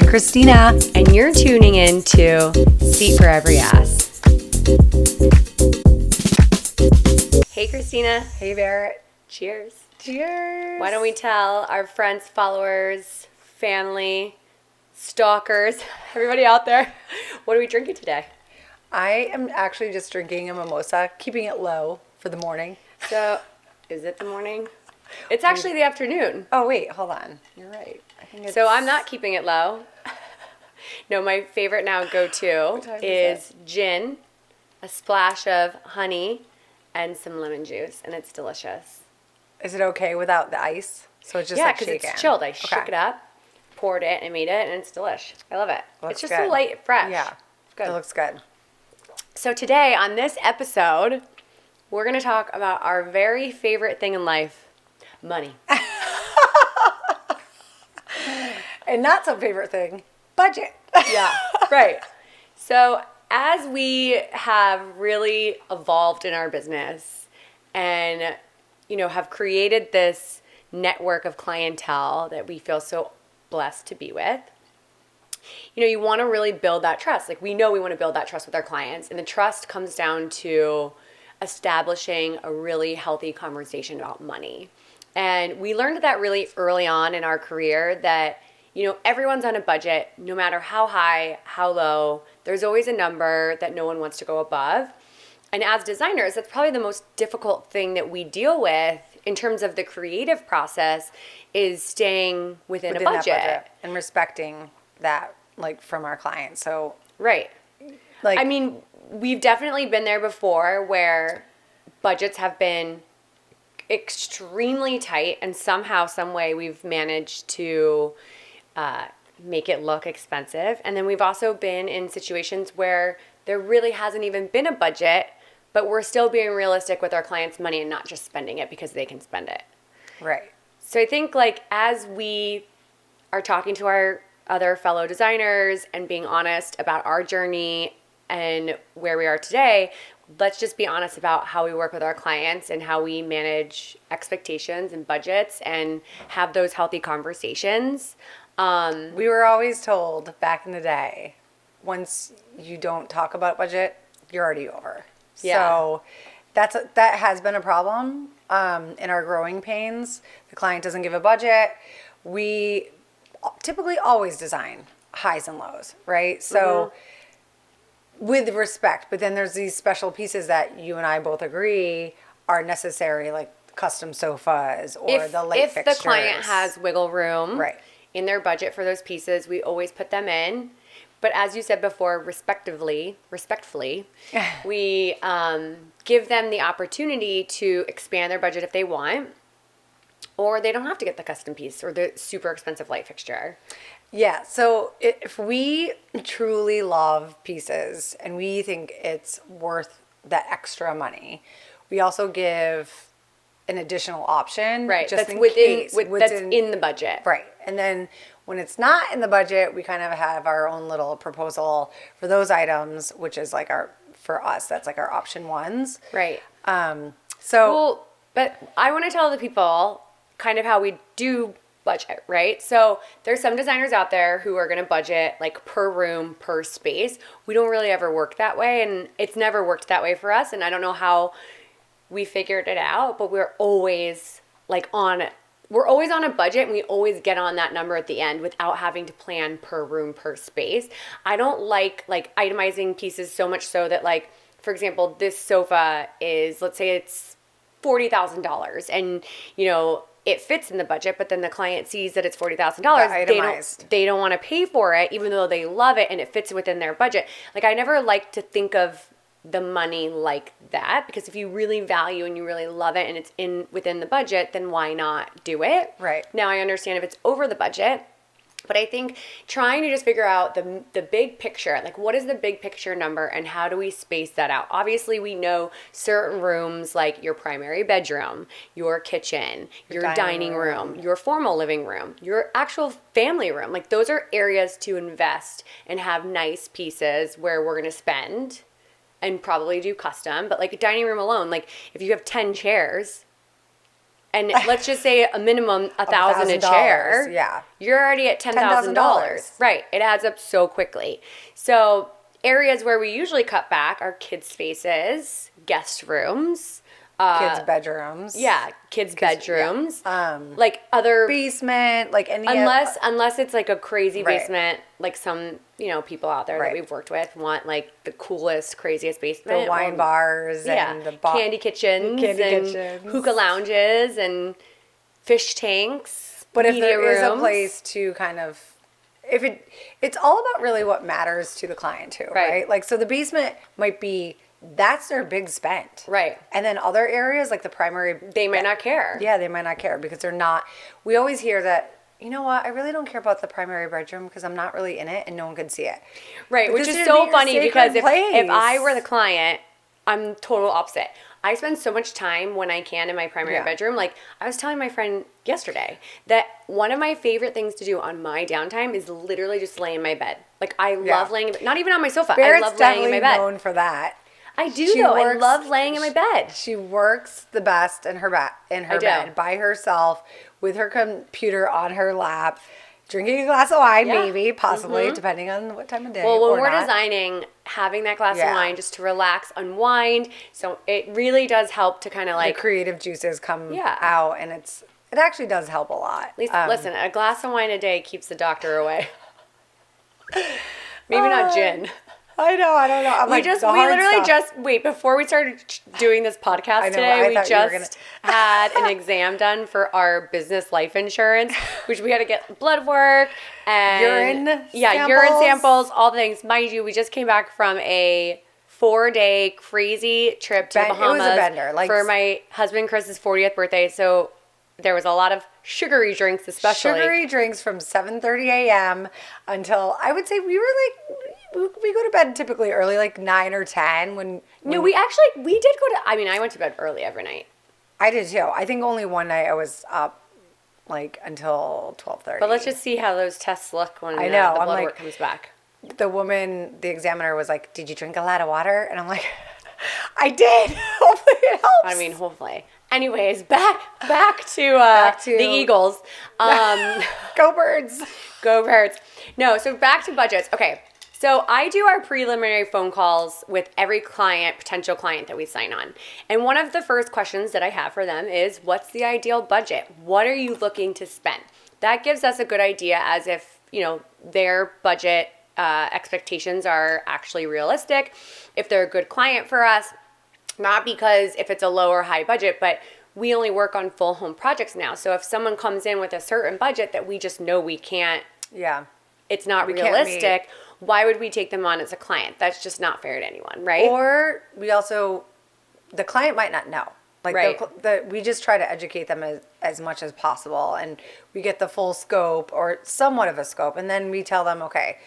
Christina. And you're tuning in to Seat for Every Ass. Hey, Christina. Hey, Barrett. Cheers. Cheers. Why don't we tell our friends, followers, family, stalkers, everybody out there, what are we drinking today? I am actually just drinking a mimosa, keeping it low for the morning. So, is it the morning? It's actually the afternoon. Oh, wait, hold on. You're right. I think it's... So I'm not keeping it low. No, my favorite now go-to is gin, a splash of honey, and some lemon juice, and it's delicious. Is it okay without the ice? So it's just yeah, like because shaken. it's chilled. I shook it up, poured it, and made it, and it's delish. I love it. Looks it's just good. so light and fresh. Yeah, good. It looks good. So today, on this episode, we're going to talk about our very favorite thing in life, money. And not so favorite thing, budget. Yeah, right. So as we have really evolved in our business and, have created this network of clientele that we feel so blessed to be with, you want to really build that trust. Like we know we want to build that trust with our clients, and the trust comes down to establishing a really healthy conversation about money. And we learned that really early on in our career that everyone's on a budget, no matter how high, how low. There's always a number that no one wants to go above. And as designers, that's probably the most difficult thing that we deal with in terms of the creative process is staying within a budget. That budget and respecting that, like, from our clients. So, right. Like, I mean, we've definitely been there before where budgets have been extremely tight, and somehow, some way, we've managed to make it look expensive. And then we've also been in situations where there really hasn't even been a budget, but we're still being realistic with our clients' money and not just spending it because they can spend it. Right. So I think as we are talking to our other fellow designers and being honest about our journey and where we are today, let's just be honest about how we work with our clients and how we manage expectations and budgets and have those healthy conversations. We were always told back in the day, once you don't talk about budget, you're already over. Yeah. So that has been a problem in our growing pains. The client doesn't give a budget. We typically always design highs and lows, right? So with respect, but then there's these special pieces that you and I both agree are necessary, like custom sofas or the light fixtures. If the client has wiggle room in their budget for those pieces, we always put them in. But as you said before, respectfully, we give them the opportunity to expand their budget if they want, or they don't have to get the custom piece or the super expensive light fixture. Yeah, so if we truly love pieces and we think it's worth that extra money, we also give an additional option, right? Just that's that's in the budget, right? And then when it's not in the budget, we kind of have our own little proposal for those items, which is like for us, that's like our option ones, right? So, but I want to tell the people kind of how we do budget, right? So there's some designers out there who are going to budget like per room, per space. We don't really ever work that way, and it's never worked that way for us. And I don't know how we figured it out, but we're always on a budget, and we always get on that number at the end without having to plan per room, per space. I don't like itemizing pieces so much so that for example, this sofa is, let's say it's $40,000 and it fits in the budget, but then the client sees that it's $40,000. They don't want to pay for it, even though they love it and it fits within their budget. I never like to think of the money like that, because if you really value and you really love it and it's within the budget, then why not do it? Right. Now I understand if it's over the budget, but I think trying to just figure out the big picture, what is the big picture number and how do we space that out? Obviously, we know certain rooms, like your primary bedroom, your kitchen, your dining room, your formal living room, your actual family room. Those are areas to invest and have nice pieces where we're going to spend and probably do custom. But a dining room alone, if you have 10 chairs, and let's just say a minimum $1,000 a chair. $1,000, yeah. You're already at $10,000. Right. It adds up so quickly. So areas where we usually cut back are kids' spaces, guest rooms, Kids' bedrooms. yeah, kids' bedrooms, Yeah. like other Basement, like any unless it's like a crazy Right. basement, like some people out there Right. that we've worked with want like the coolest, craziest basement, the wine bars and the candy kitchens, candy and kitchens. hookah lounges and fish tanks. But if media there is a rooms. place to kind of, it's all about really what matters to the client too, Right. right? Like, so the basement might be, that's their big spend. Right. And then other areas like the primary. They might not care. Yeah, they might not care because they're not, we always hear that, you know what, I really don't care about the primary bedroom because I'm not really in it and no one can see it. Right, But which this is should so be your funny sacred because if place. I were the client, I'm total opposite. I spend so much time when I can in my primary Yeah. bedroom. Like I was telling my friend yesterday that one of my favorite things to do on my downtime is literally just lay in my bed. Like I love laying, not even on my sofa. Barrett's I love laying in definitely my bed. known for that. I do She though. I works- love laying in my bed. She works the best in her do. bed by herself with her computer on her lap, drinking a glass of wine, Yeah. Mm-hmm. maybe, possibly, depending on what time of day. Well, when or we're not. designing, having that glass Yeah. of wine just to relax, unwind. So it really does help to kind of the like, creative juices come Yeah. out, and it actually does help a lot. at least, listen, a glass of wine a day keeps the doctor away. Maybe not gin. I know, I don't know. I'm like, the We hard literally stuff. wait, before we started doing this podcast I know, today, I we thought you were just had an exam done for our business life insurance, which we had to get blood work and Urine urine samples. samples, all the things. Mind you, we just came back from a 4-day crazy trip to the It was a Bahamas bender, like- for my husband Chris's 40th birthday. So there was a lot of sugary drinks, especially. Sugary drinks from 7:30 a.m. until, I would say, we go to bed typically early, like 9 or 10 when No, we did go to. I mean, I went to bed early every night. I did too. I think only one night I was up like until 12:30. But let's just see how those tests look when I know, the I'm blood like- work comes back. The woman, the examiner was like, "Did you drink a lot of water?" And I'm like, "I did." Hopefully it helps. I mean, hopefully. Anyways, back to to- the Eagles. Go Birds. Go Birds. No, so back to budgets. Okay. So I do our preliminary phone calls with every potential client that we sign on. And one of the first questions that I have for them is, what's the ideal budget? What are you looking to spend? That gives us a good idea as if, their budget expectations are actually realistic, if they're a good client for us, not because if it's a low or high budget, but we only work on full home projects now. So if someone comes in with a certain budget that we just know we can't, Yeah. it's not can't realistic, why would we take them on as a client? That's just not fair to anyone, right? Or we also, the client might not know. Like Right. we just try to educate them as much as possible, and we get the full scope or somewhat of a scope, and then we tell them, okay,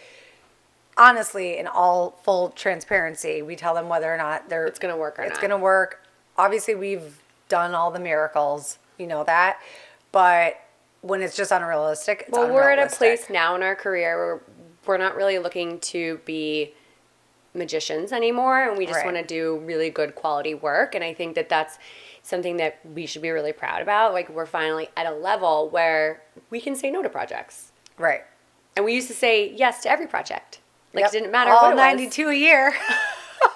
honestly, in all full transparency, we tell them whether or not It's gonna work or it's not. going to work. Obviously, we've done all the miracles, you know that, but when it's just unrealistic, it's Well, we're at a unrealistic. place now in our career where we're not really looking to be magicians anymore, and we just Right. want to do really good quality work. And I think that that's something that we should be really proud about. Like, we're finally at a level where we can say no to projects. Right. And we used to say yes to every project. Like, Yep. it didn't matter all what it 92 a year. was.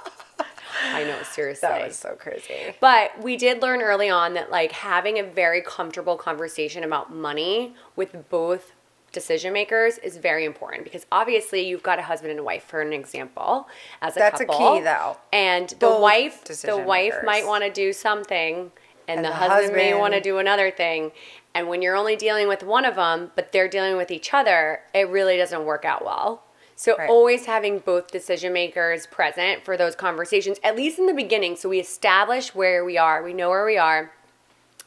I know, seriously. That was so crazy. But we did learn early on that like having a very comfortable conversation about money with both decision makers is very important, because obviously you've got a husband and a wife, for an example, as a That's a couple. key, though. And the Both wife decision might makers. want to do something, and the the husband may husband- want to do another thing. And when you're only dealing with one of them, but they're dealing with each other, it really doesn't work out well. So Right. always having both decision makers present for those conversations, at least in the beginning, so we establish where we are, we know where we are.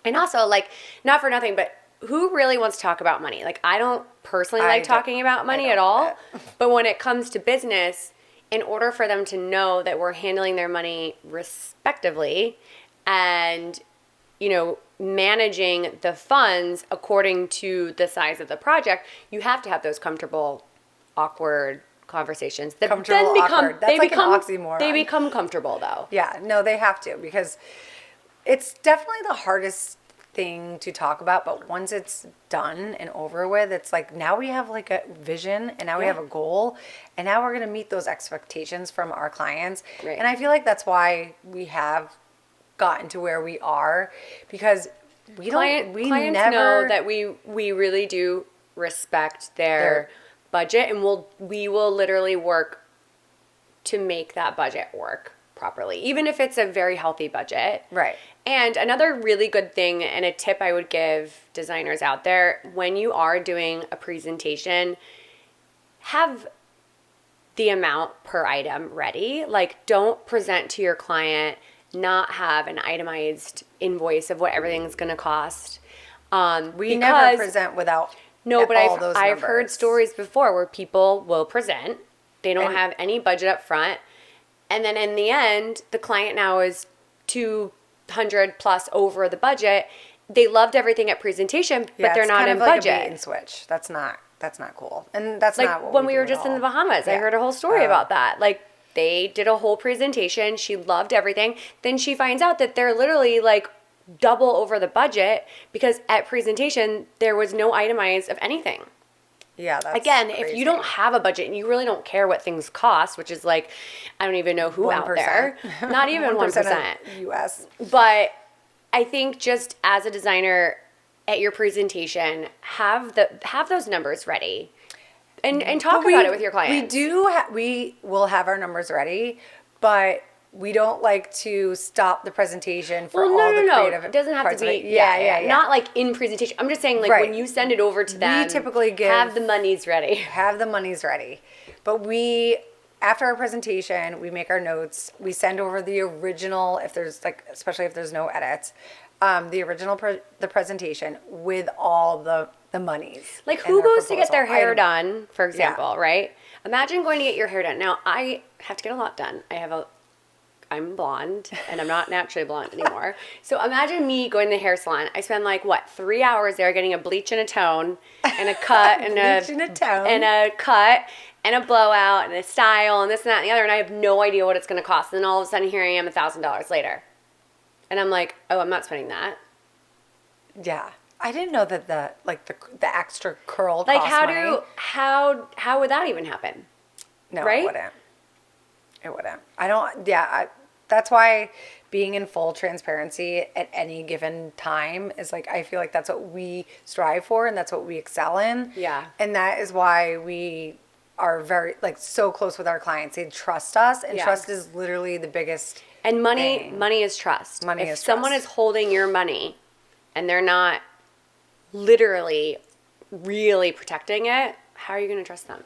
And also, like, not for nothing, but who really wants to talk about money? Like, I don't personally I like don't- talking about money I at don't all. love But when it comes to business, in order for them to know that we're handling their money respectively and, managing the funds according to the size of the project, you have to have those comfortable, awkward conversations that Comfortable, then become awkward. That's they like an become oxymoron. they become comfortable though. Yeah, no, they have to, because it's definitely the hardest thing to talk about, but once it's done and over with, it's like now we have like a vision and now we Yeah. have a goal and now we're going to meet those expectations from our clients. Right. And I feel like that's why we have gotten to where we are, because we Clients never know that we really do respect their budget, and we will literally work to make that budget work properly, even if it's a very healthy budget. Right. And another really good thing and a tip I would give designers out there, when you are doing a presentation, have the amount per item ready. Like, don't present to your client not have an itemized invoice of what everything's going to cost. we never present without No, but all those I've heard numbers. stories before where people will present, they don't And- have any budget up front, and then in the end, the client now is 200 plus over the budget. They loved everything at presentation, but Yeah, they're it's not kind in of like budget. a bait and switch. That's not cool, and that's Like not what when we do were at just in all. the Bahamas, I Yeah. heard a whole story Oh. about that. Like, they did a whole presentation. She loved everything. Then she finds out that they're literally like double over the budget because at presentation there was no itemized of anything. Yeah, that's Again, if crazy. you don't have a budget and you really don't care what things cost, which is like, I don't even know who out there, 1%. not even 1%. of US. But I think just as a designer at your presentation, have those numbers ready and talk But about it with your clients. We will have our numbers ready, but we don't like to stop the presentation for all the creative. It doesn't have parts to of be. it. Yeah. Not like in presentation. I'm just saying, like, Right. when you send it over to them, typically give- have the monies ready. Have the monies ready, but after our presentation, we make our notes. We send over the original, if there's like, especially if there's no edits, the original the presentation with all the monies. Like, and who their goes to get their proposal. hair done, for example, right? Imagine going to get your hair done. Now, I have to get a lot done. I'm blonde, and I'm not naturally blonde anymore. So imagine me going to the hair salon. I spend like, 3 hours there getting a bleach and a tone, and a cut, and Bleach and a tone. and a cut, and a blowout, and a style, and this and that and the other, and I have no idea what it's going to cost. And then all of a sudden, here I am $1,000 later. And I'm like, oh, I'm not spending that. Yeah, I didn't know that the extra curl Like, cost how money. how would that even happen? No, right? it wouldn't. It wouldn't. I don't. Yeah, that's why being in full transparency at any given time is like, I feel like that's what we strive for and that's what we excel in. Yeah. And that is why we are very so close with our clients. They trust us, and Yeah. trust is literally the biggest. And money thing. is trust. Money if is someone trust. is holding your money and they're not literally really protecting it, how are you going to trust them?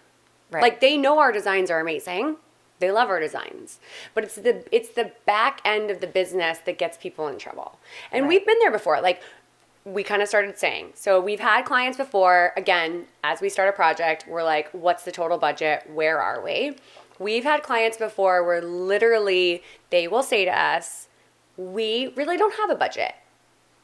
Right. Like, they know our designs are amazing. They love our designs. But it's the back end of the business that gets people in trouble. And Right. we've been there before. Like, we kind of started saying. So we've had clients before, again, as we start a project, we're like, what's the total budget? Where are we? We've had clients before where literally they will say to us, we really don't have a budget.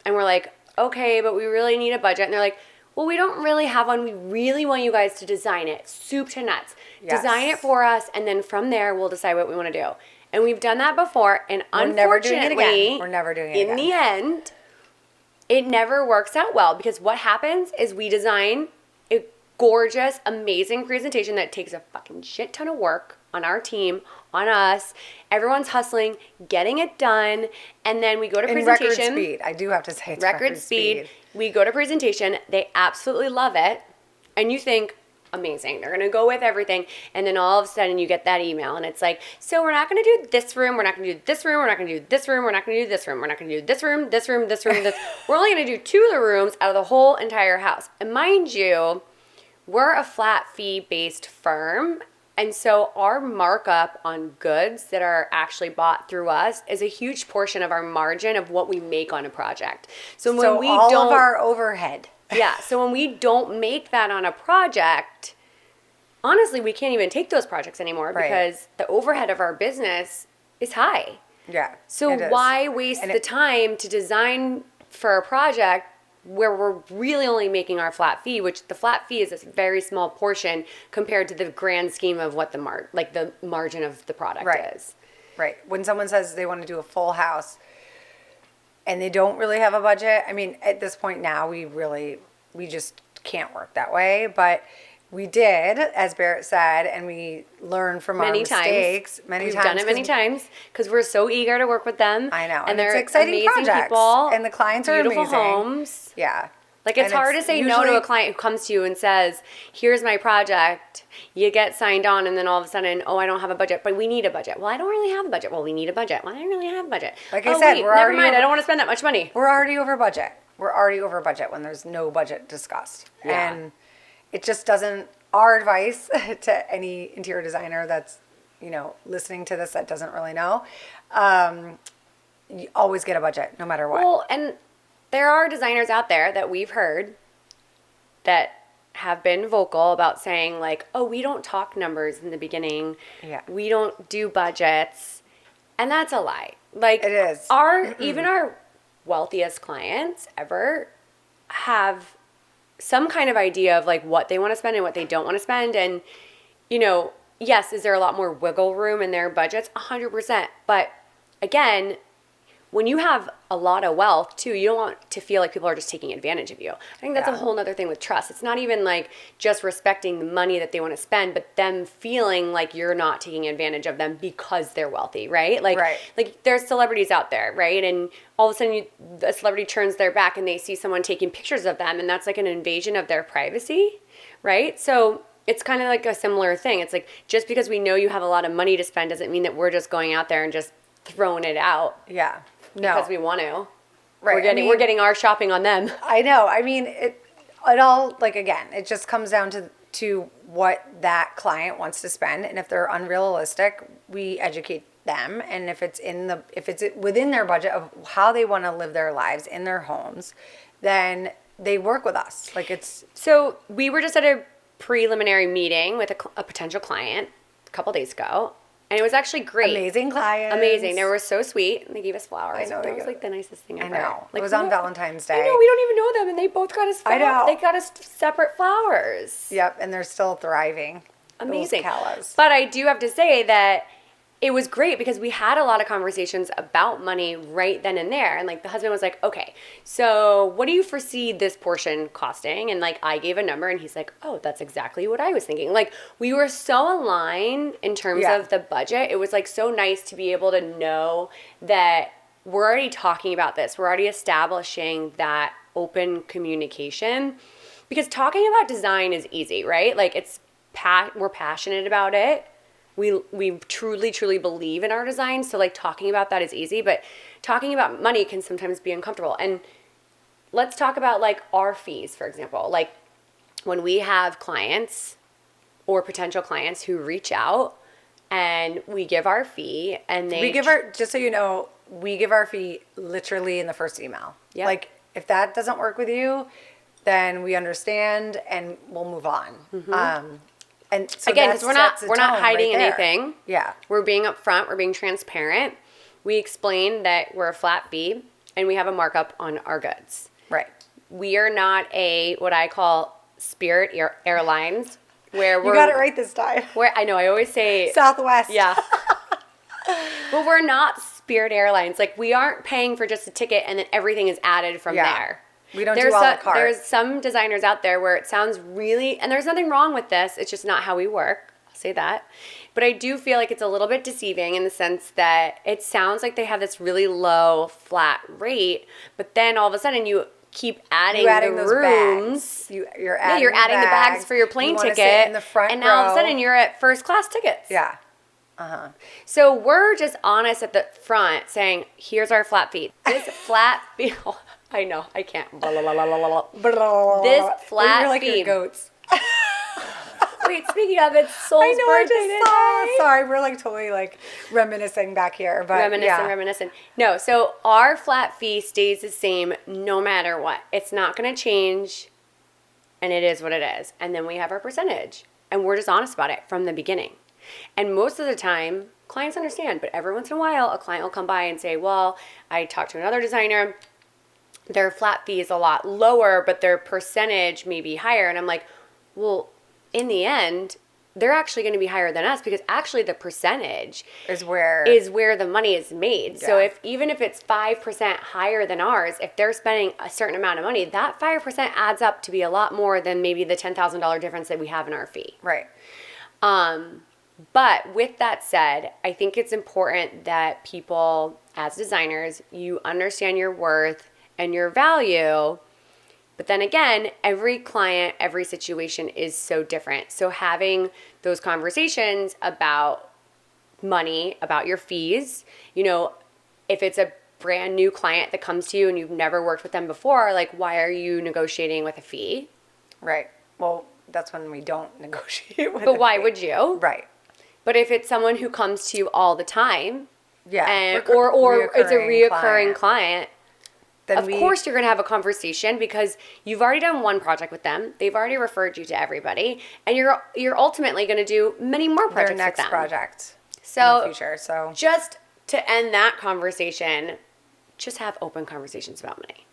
And we're like, okay, but we really need a budget. And they're like, well, we don't really have one. We really want you guys to design it, soup to nuts. Yes. Design it for us, and then from there, we'll decide what we want to do. And we've done that before, and We're never doing it unfortunately, again. We're never doing it in the end, it never works out well, because what happens is we design a gorgeous, amazing presentation that takes a fucking shit ton of work on our team, on us. Everyone's hustling, getting it done, and then we go to In presentation. record speed. I do have to say it's Record speed. We go to presentation. They absolutely love it. And you think, amazing. They're going to go with everything. And then all of a sudden you get that email and it's like, so we're not going to do this room. We're not going to do this room. We're not going to do this room. We're not going to do this room. We're not going to do this room, this room, this room, this. We're only going to do 2 of the rooms out of the whole entire house. And mind you, we're a flat fee based firm. And so our markup on goods that are actually bought through us is a huge portion of our margin of what we make on a project. So when So we all don't of our overhead. yeah, so when we don't make that on a project, honestly, we can't even take those projects anymore Right. because the overhead of our business is high. Yeah. So it is. why waste And the time to design for a project where we're really only making our flat fee, which the flat fee is a very small portion compared to the grand scheme of what the margin of the product Right. is. Right. When someone says they want to do a full house, and they don't really have a budget. I mean, at this point now, we just can't work that way. But we did, as Barrett said, and we learned from our mistakes many We've times. done it many times because we're so eager to work with them. I know, and they're it's exciting amazing projects, people, and the clients are beautiful amazing. homes. Yeah. Like, it's And hard to say no to a client who comes to you and says, here's my project. You get signed on, and then all of a sudden, oh, I don't have a budget, but we need a budget. Well, I don't really have a budget. Well, we need a budget. Well, I don't really have a budget. Like I said, we're never already mind. over- I don't want to spend that much money. We're already over budget. We're already over budget when there's no budget discussed. Yeah. And it just doesn't, our advice to any interior designer that's, listening to this that doesn't really know, you always get a budget no matter what. Well, and there are designers out there that we've heard that have been vocal about saying, like, oh, we don't talk numbers in the beginning. Yeah. We don't do budgets. And that's a lie. Like, It is. Even our wealthiest clients ever have some kind of idea of, like, what they want to spend and what they don't want to spend. And, yes, is there a lot more wiggle room in their budgets? 100%. But again, when you have a lot of wealth too, you don't want to feel like people are just taking advantage of you. I think that's a Yeah. whole nother thing with trust. It's not even like just respecting the money that they want to spend, but them feeling like you're not taking advantage of them because they're wealthy, right? Like, Right. like there's celebrities out there, right? And all of a sudden a celebrity turns their back and they see someone taking pictures of them, and that's like an invasion of their privacy, right? So it's kind of like a similar thing. It's like, just because we know you have a lot of money to spend doesn't mean that we're just going out there and just throwing it out Yeah. No. because we want to. Right. We're getting our shopping on them. I know. I mean, it all, like, again, it just comes down to what that client wants to spend, and if they're unrealistic, we educate them, and if it's within their budget of how they want to live their lives in their homes, then they work with us. Like, it's So we were just at a preliminary meeting with a potential client a couple days ago, and it was actually great. amazing clients. Amazing. They were so sweet. They gave us flowers. I know, It they was gave- like the nicest thing I ever. know. Like, It was we on don't- Valentine's Day. I know. We don't even know them, and they both got us. I know. They got us separate flowers. Yep, and they're still thriving. Amazing. Those Callas. But I do have to say that it was great because we had a lot of conversations about money right then and there. And like, the husband was like, okay, so what do you foresee this portion costing? And like, I gave a number and he's like, oh, that's exactly what I was thinking. Like, we were so aligned in terms Yeah. of the budget. It was like so nice to be able to know that we're already talking about this. We're already establishing that open communication, because talking about design is easy, right? Like, we're passionate about it. We truly believe in our design. So like, talking about that is easy, but talking about money can sometimes be uncomfortable. And let's talk about like our fees, for example. Like, when we have clients or potential clients who reach out and we give our fee, and Just so you know, we give our fee literally in the first email. Yeah. Like, if that doesn't work with you, then we understand and we'll move on. And so again, that because we're not sets the tone hiding right there. anything. Yeah. We're being upfront. We're being transparent. We explain that we're a flat fee and we have a markup on our goods. Right. We are not what I call Spirit Airlines, where You got it right this time. Where I know I always say Southwest. yeah, but we're not Spirit Airlines. Like, we aren't paying for just a ticket and then everything is added from Yeah. there. We don't do a la carte. There's some designers out there where it sounds really, and there's nothing wrong with this. It's just not how we work. I'll say that. But I do feel like it's a little bit deceiving in the sense that it sounds like they have this really low flat rate, but then all of a sudden you keep adding the those rooms. bags. You're adding, You're adding the bags for your plane You wanna ticket, sit in the front and now all of a row. sudden you're at first class tickets. Yeah. So we're just honest at the front, saying, "Here's our flat fee. This flat fee." I know I can't. Blah, blah, blah, blah, blah, blah. This flat You're like fee. your goats. Wait, speaking of, it's Soul's I know. I birthday just saw. today. Sorry, we're like totally like reminiscing back here, but Reminiscing. No, so our flat fee stays the same no matter what. It's not going to change, and it is what it is. And then we have our percentage, and we're just honest about it from the beginning. And most of the time, clients understand, but every once in a while, a client will come by and say, well, I talked to another designer. Their flat fee is a lot lower, but their percentage may be higher. And I'm like, well, in the end, they're actually going to be higher than us because actually the percentage Is where the money is made. So Yeah. even if it's 5% higher than ours, if they're spending a certain amount of money, that 5% adds up to be a lot more than maybe the $10,000 difference that we have in our fee. right. But with that said, I think it's important that people, as designers, you understand your worth and your value. But then again, every client, every situation is so different. So having those conversations about money, about your fees, if it's a brand new client that comes to you and you've never worked with them before, like, why are you negotiating with a fee? Right. Well, that's when we don't negotiate with But why fee. would you? Right. But if it's someone who comes to you all the time, Yeah. and or it's a reoccurring client, Then of course you're going to have a conversation because you've already done one project with them. They've already referred you to everybody, and you're ultimately going to do many more projects their next with them. project So in the future. So just to end that conversation, just have open conversations about money.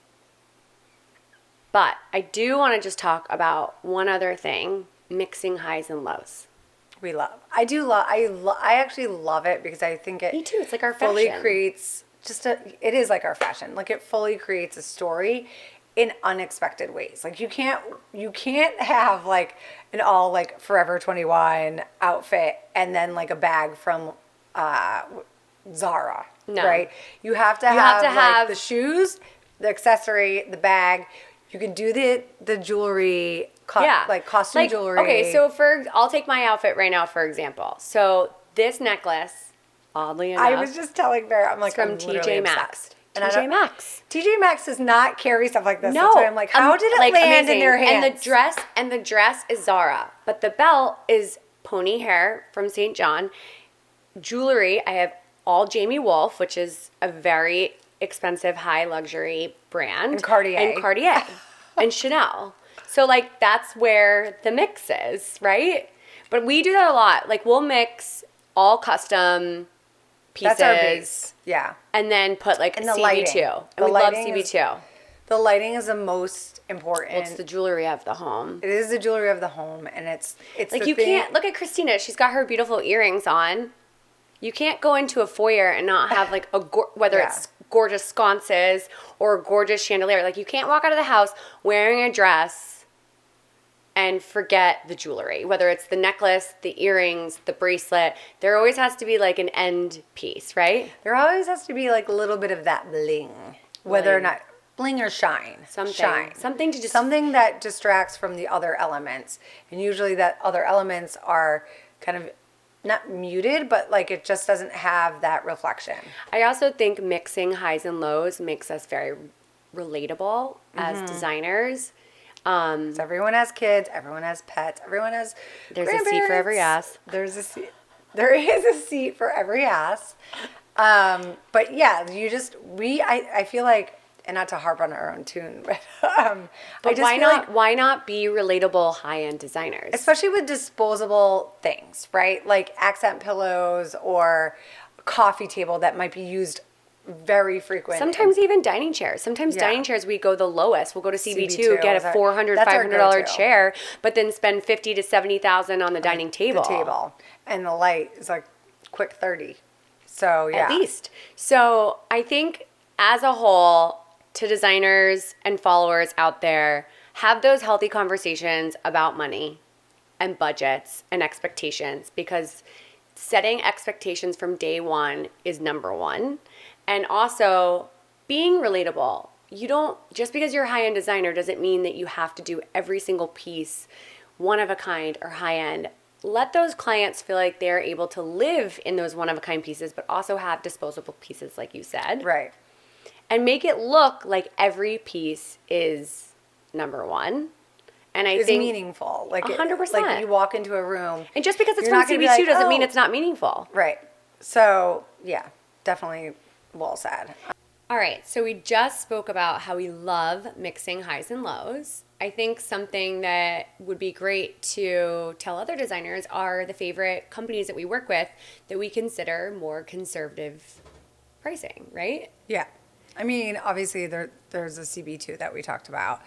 But I do want to just talk about one other thing, mixing highs and lows. we love. I do love. I actually love it because I think it. Me too. It's like our fully fashion. creates it is like our fashion. Like it fully creates a story in unexpected ways. Like you can't have like an all like Forever 21 outfit and then like a bag from Zara. No. Right? You have to have to like have- the shoes, the accessory, the bag. You can do the jewelry, like costume jewelry. Okay, so I'll take my outfit right now for example. So this necklace, oddly enough, I was just telling Vera, I'm like, from I'm literally TJ Maxx. obsessed. And I TJ don't- Maxx. TJ Maxx does not carry stuff like this. No, That's why I'm like, how did it land amazing. in their hands? And the dress is Zara, but the belt is pony hair from St. John. Jewelry, I have all Jamie Wolf, which is a very expensive, high luxury brand, And Cartier. and Chanel. So like that's where the mix is, right? But we do that a lot. Like we'll mix all custom pieces, That's our base. Yeah. and then put like And the CB2. lighting. And The we love lighting is- CB2. The lighting is the most important. It's the jewelry of the home. It is the jewelry of the home, and it's Like the you thing- can't look at Christina. She's got her beautiful earrings on. You can't go into a foyer and not have like whether Yeah. it's gorgeous sconces or a gorgeous chandelier. Like you can't walk out of the house wearing a dress and forget the jewelry. Whether it's the necklace, the earrings, the bracelet, there always has to be like an end piece, right? There always has to be like a little bit of that bling, whether or Bling. not bling or shine. Something. Shine. Something to just Something that distracts from the other elements, and usually that other elements are kind of not muted, but like it just doesn't have that reflection. I also think mixing highs and lows makes us very relatable as designers. 'Cause everyone has kids, everyone has pets, everyone has There's a seat for every grandparents. ass. There's a seat. There is a seat for every ass. But yeah, I feel like, and not to harp on our own tune, but I But just why feel not? like, Why not be relatable high-end designers? especially with disposable things, right? Like accent pillows or a coffee table that might be used very frequent. Sometimes even dining chairs. Sometimes Yeah. dining chairs we go the lowest. We'll go to CB2, CB2 get is a our- $400, that's our $500 go-to. chair, but then spend $50,000 to $70,000 on the dining table. the table, and the light is like quick 30. So yeah, At least. So I think as a whole, to designers and followers out there, have those healthy conversations about money and budgets and expectations, because setting expectations from day one is number one. And also being relatable. You don't, just because you're a high-end designer doesn't mean that you have to do every single piece one of a kind or high end. Let those clients feel like they're able to live in those one of a kind pieces, but also have disposable pieces, like you said. right. And make it look like every piece is number one. And I It's think meaningful. Like 100%. Like you walk into a room. And just because it's You're from not gonna CB2 be like, doesn't mean "Oh." it's not meaningful. Right. So yeah, definitely well said. All right, so we just spoke about how we love mixing highs and lows. I think something that would be great to tell other designers are the favorite companies that we work with that we consider more conservative pricing, right? Yeah. I mean, obviously there's a CB2 that we talked about.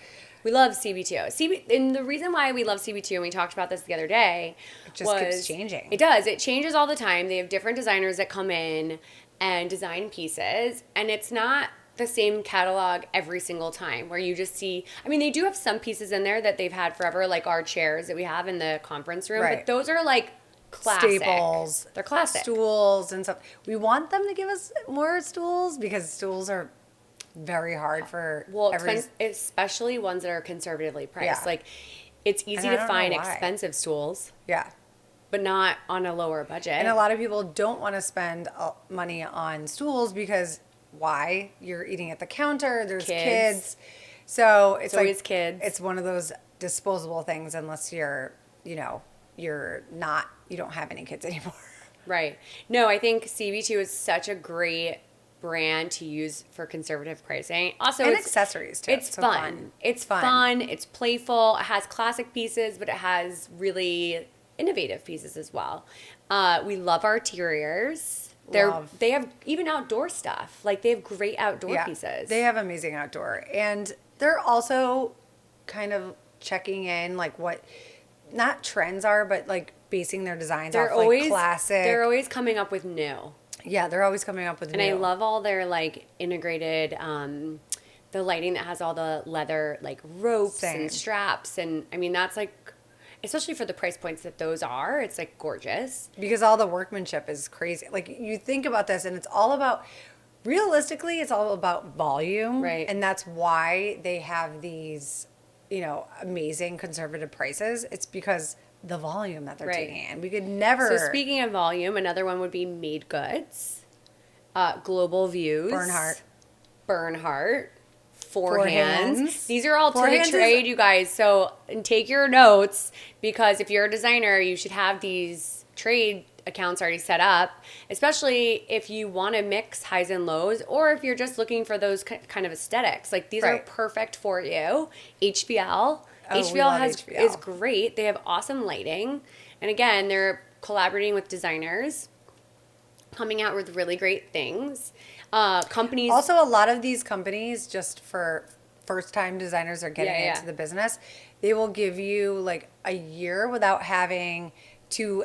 We love CB2. And the reason why we love CB2, and we talked about this the other day, It just keeps changing. It does. It changes all the time. They have different designers that come in and design pieces, and it's not the same catalog every single time where you just see. I mean, they do have some pieces in there that they've had forever, like our chairs that we have in the conference room, Right. but those are like classic. Staples. They're classic. Stools and stuff. We want them to give us more stools because stools are very hard for Well, every. especially ones that are conservatively priced. Yeah. Like, it's easy And I to don't know find why. expensive stools, Yeah. but not on a lower budget. And a lot of people don't want to spend money on stools because why? You're eating at the counter, there's kids. So it's like always kids. It's one of those disposable things unless you're, you're not, you don't have any kids anymore. Right. No, I think CB2 is such a great brand to use for conservative pricing. Also, And it's accessories, too. It's So fun. It's fun. It's playful. It has classic pieces, but it has really innovative pieces as well. We love our interiors. They have even outdoor stuff. Like, they have great outdoor pieces. They have amazing outdoor. And they're also kind of checking in like what not trends are, but like basing their designs off like classic. They're always coming up with new. Yeah, they're always coming up with And new. I love all their like integrated the lighting that has all the leather like ropes Same. and straps, and I mean that's like, especially for the price points that those are, it's like gorgeous. Because all the workmanship is crazy. Like you think about this and it's all about realistically it's all about volume. Right. And that's why they have these, amazing conservative prices. It's because the volume that they're Right. taking in. We could never So speaking of volume, another one would be Made Goods, Global Views, Bernhardt, Four Hands. These are all Four to the Hands trade, you guys. So and take your notes, because if you're a designer, you should have these trade accounts already set up, especially if you want to mix highs and lows, or if you're just looking for those kind of aesthetics. Like, these are Right. perfect for you. HBL. Oh, we HBL love is HBL. great. They have awesome lighting. And again, they're collaborating with designers, coming out with really great things. Companies. Also, a lot of these companies, just for first-time designers are getting Yeah. into the business, they will give you like a year without having to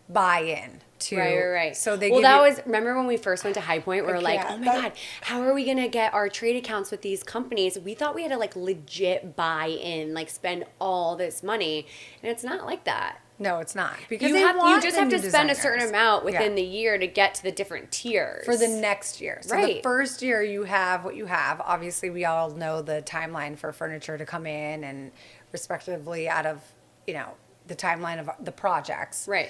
buy in to. Right. So they well, give that you, was, remember when we first went to High Point, we were like, can't. oh my God, how are we going to get our trade accounts with these companies? We thought we had to like legit buy in, like spend all this money. And it's not like that. no, it's not because You just have to spend a certain designers. amount within Yeah. the year to get to the different tiers. For the next year. So the Right. first year you have what you have. Obviously, we all know the timeline for furniture to come in and respectively out of, the timeline of the projects. Right.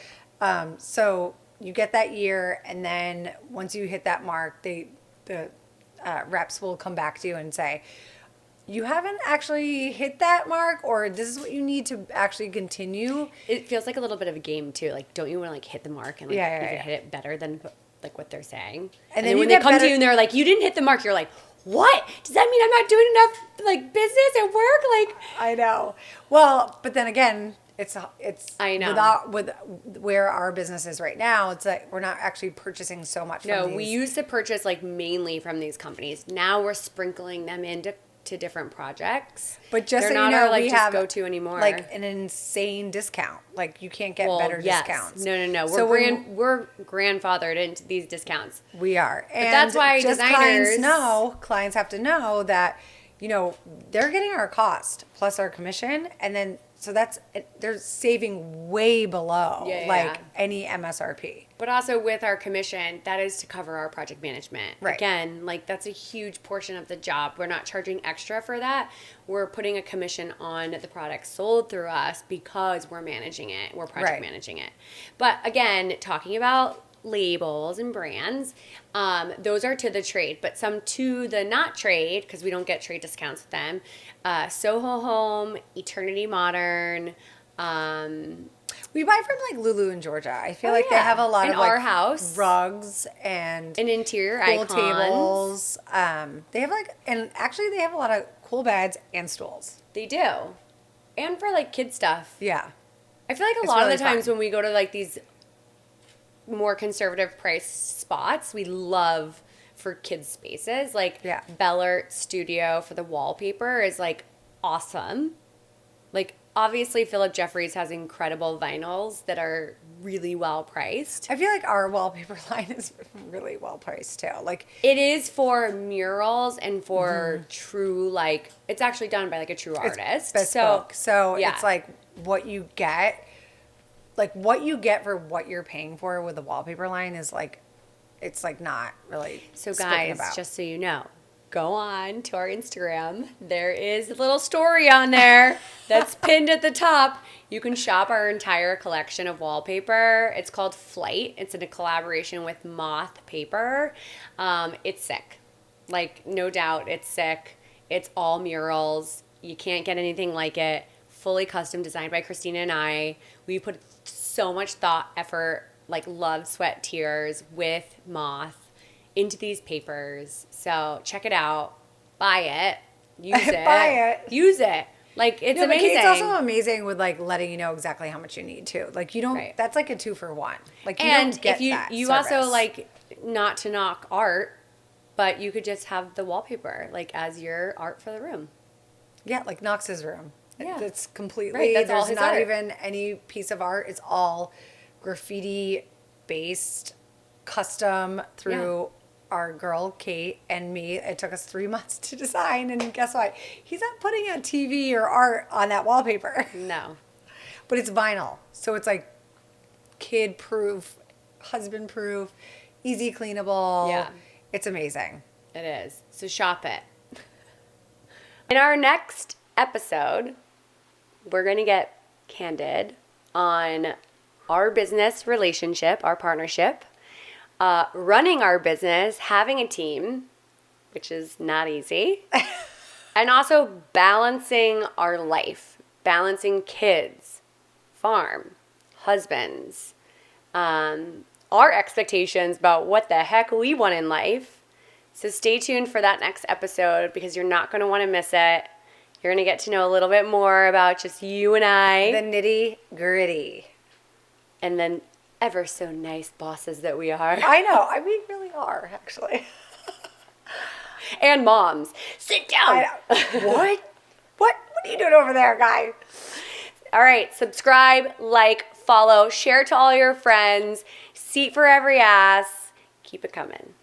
So you get that year, and then once you hit that mark, the reps will come back to you and say, you haven't actually hit that mark, or this is what you need to actually continue. It feels like a little bit of a game too. Like, don't you want to like hit the mark and like even hit it better than like what they're saying? And then you when they get come to better- you and they're like, you didn't hit the mark, you're like, what? Does that mean I'm not doing enough like business at work? Like, I know. Well, but then again, it's I know. with where our business is right now, it's like we're not actually purchasing so much. no, from these. we used to purchase like mainly from these companies. Now we're sprinkling them into different projects. But just they're so not you know, our like we just have go to anymore. like an insane discount. Like you can't get better yes. discounts. No. So We're grandfathered into these discounts. we are, and that's why just designers- clients have to know that they're getting our cost plus our commission, and then so they're saving way below Yeah. any MSRP. But also with our commission, that is to cover our project management. Right. Again, like that's a huge portion of the job. We're not charging extra for that. We're putting a commission on the product sold through us because we're managing it. We're project Right. managing it. But again, talking about labels and brands, those are to the trade, but some to the not trade, because we don't get trade discounts with them. Soho Home, Eternity Modern, We buy from like Lulu in Georgia. I feel like they yeah. have a lot In of like our house. rugs and an interior pool icons. tables. They have and actually they have a lot of cool beds and stools. They do. And for like kid stuff. Yeah. I feel like a It's lot of really the times fun. when we go to like these more conservative price spots, we love for kids spaces. Like Yeah. Bellert Studio for the wallpaper is like awesome. Like, obviously, Philip Jeffries has incredible vinyls that are really well priced. I feel like our wallpaper line is really well priced too. Like, It is for murals and for true, like, it's actually done by like a true artist. bespoke. So yeah. it's like what you get, for what you're paying for with the wallpaper line is like, it's like not really So spoken guys, about. just so you know, go on to our Instagram. There is a little story on there that's pinned at the top. You can shop our entire collection of wallpaper. It's called Flight. It's in a collaboration with Moth Paper. It's sick. Like, no doubt, it's sick. It's all murals. You can't get anything like it. Fully custom designed by Christina and I. We put so much thought, effort, like love, sweat, tears with Moth into these papers. So check it out. Buy it. Use it. Buy it. Use it. Like, it's No, but amazing. Kate's also amazing with like letting you know exactly how much you need too. Like you don't. Right. That's like a 2-for-1. Like you and don't get if you that you service. also, like, not to knock art, but you could just have the wallpaper like as your art for the room. Yeah, like Knox's room. Yeah. It's completely, Right, that's all there's his not art. even any piece of art. It's all graffiti based, custom through our girl Kate and me. It took us 3 months to design, and guess what? He's not putting a TV or art on that wallpaper, No. but it's vinyl, so it's like kid proof, husband proof, easy cleanable. Yeah. It's amazing. It is. So shop it. In our next episode, we're going to get candid on our business relationship, our partnership, running our business, having a team, which is not easy, and also balancing our life, balancing kids, farm, husbands, our expectations about what the heck we want in life. So stay tuned for that next episode because you're not going to want to miss it. You're going to get to know a little bit more about just you and I. The nitty gritty. And then ever so nice bosses that we are. I know. We really are, actually. And moms. Sit down. What? What are you doing over there, guy? All right. Subscribe, like, follow, share to all your friends. Seat for every ass. Keep it coming.